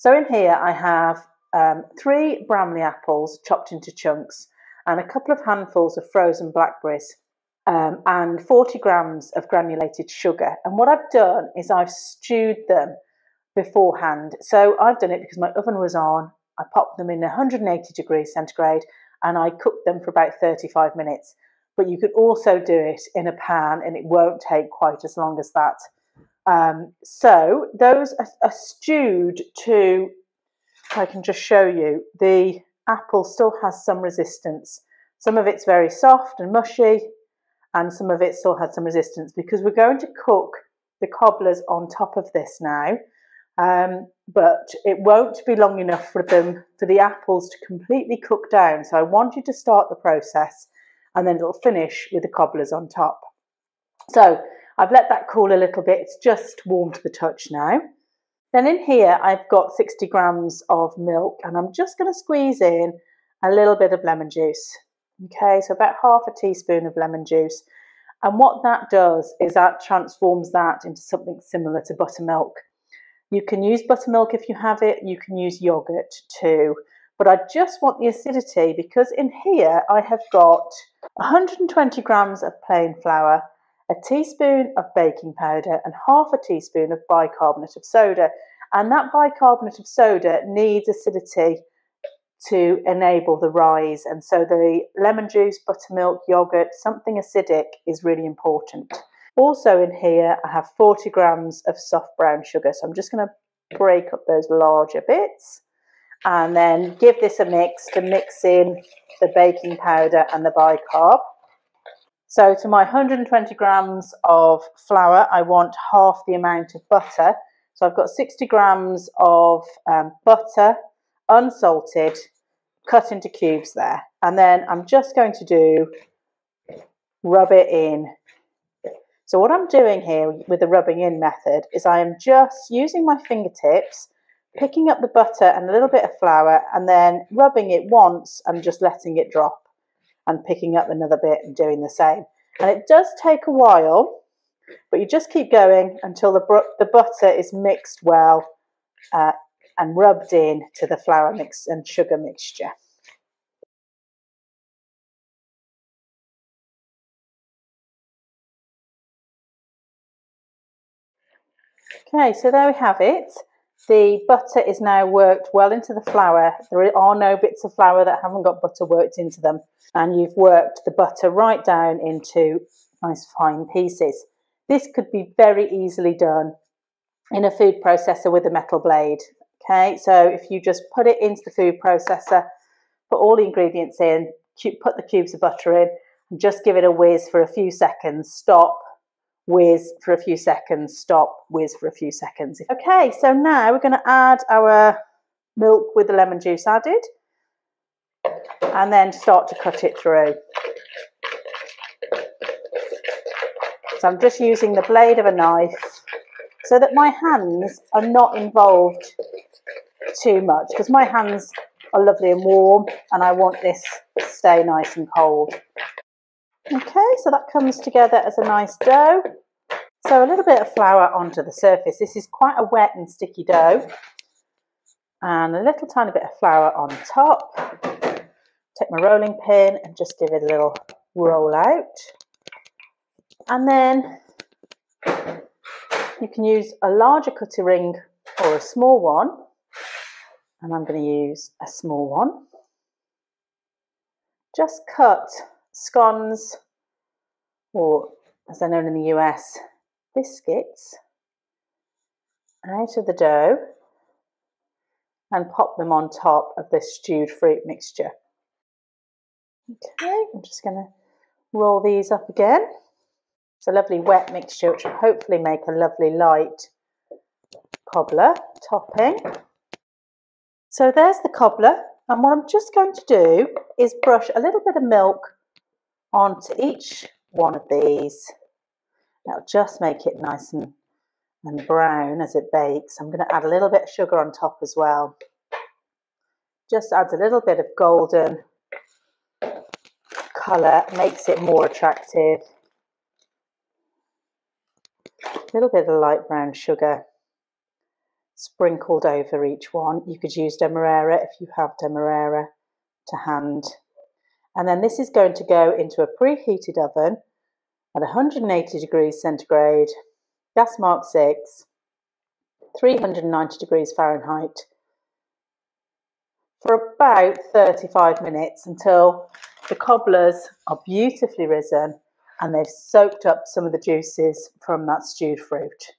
So in here I have 3 Bramley apples chopped into chunks and a couple of handfuls of frozen blackberries and 40 grams of granulated sugar. And what I've done is I've stewed them beforehand. So I've done it because my oven was on. I popped them in 180 degrees centigrade and I cooked them for about 35 minutes. But you could also do it in a pan and it won't take quite as long as that. So those are stewed to, I can just show you, the apple still has some resistance. Some of it's very soft and mushy and some of it still has some resistance because we're going to cook the cobblers on top of this now. But it won't be long enough for the apples to completely cook down. So I want you to start the process and then it'll finish with the cobblers on top. So I've let that cool a little bit. It's just warm to the touch now. Then in here, I've got 60 grams of milk and I'm just going to squeeze in a little bit of lemon juice. Okay, so about half a teaspoon of lemon juice. And what that does is that transforms that into something similar to buttermilk. You can use buttermilk if you have it. You can use yogurt too. But I just want the acidity because in here I have got 120 grams of plain flour, a teaspoon of baking powder and half a teaspoon of bicarbonate of soda. And that bicarbonate of soda needs acidity to enable the rise. And so the lemon juice, buttermilk, yogurt, something acidic is really important. Also in here, I have 40 grams of soft brown sugar. So I'm just going to break up those larger bits and then give this a mix to mix in the baking powder and the bicarb. So to my 120 grams of flour, I want half the amount of butter. So I've got 60 grams of butter, unsalted, cut into cubes there. And then I'm just going to rub it in. So what I'm doing here with the rubbing in method is I am just using my fingertips, picking up the butter and a little bit of flour and then rubbing it once and just letting it drop and picking up another bit and doing the same. And it does take a while, but you just keep going until the butter is mixed well and rubbed in to the flour mix and sugar mixture. Okay, so there we have it. The butter is now worked well into the flour. There are no bits of flour that haven't got butter worked into them. And you've worked the butter right down into nice fine pieces. This could be very easily done in a food processor with a metal blade. Okay, so if you just put it into the food processor, put all the ingredients in, put the cubes of butter in, and just give it a whiz for a few seconds, stop, whiz for a few seconds, stop, whiz for a few seconds. Okay, so now we're going to add our milk with the lemon juice added and then start to cut it through. So I'm just using the blade of a knife so that my hands are not involved too much because my hands are lovely and warm and I want this to stay nice and cold. Okay, so that comes together as a nice dough. So a little bit of flour onto the surface. This is quite a wet and sticky dough. And a little tiny bit of flour on top. Take my rolling pin and just give it a little roll out. And then you can use a larger cutting ring or a small one. And I'm going to use a small one. Just cut scones, or as they're known in the US, biscuits, out of the dough and pop them on top of this stewed fruit mixture. Okay, I'm just going to roll these up again. It's a lovely wet mixture which will hopefully make a lovely light cobbler topping. So there's the cobbler, and what I'm just going to do is brush a little bit of milk onto each one of these. That'll just make it nice and brown as it bakes. I'm going to add a little bit of sugar on top as well. Just adds a little bit of golden colour, makes it more attractive. A little bit of light brown sugar. sprinkled over each one. You could use demerara if you have demerara to hand. And then this is going to go into a preheated oven at 180 degrees centigrade, gas mark 6, 390 degrees Fahrenheit, for about 35 minutes until the cobblers are beautifully risen and they've soaked up some of the juices from that stewed fruit.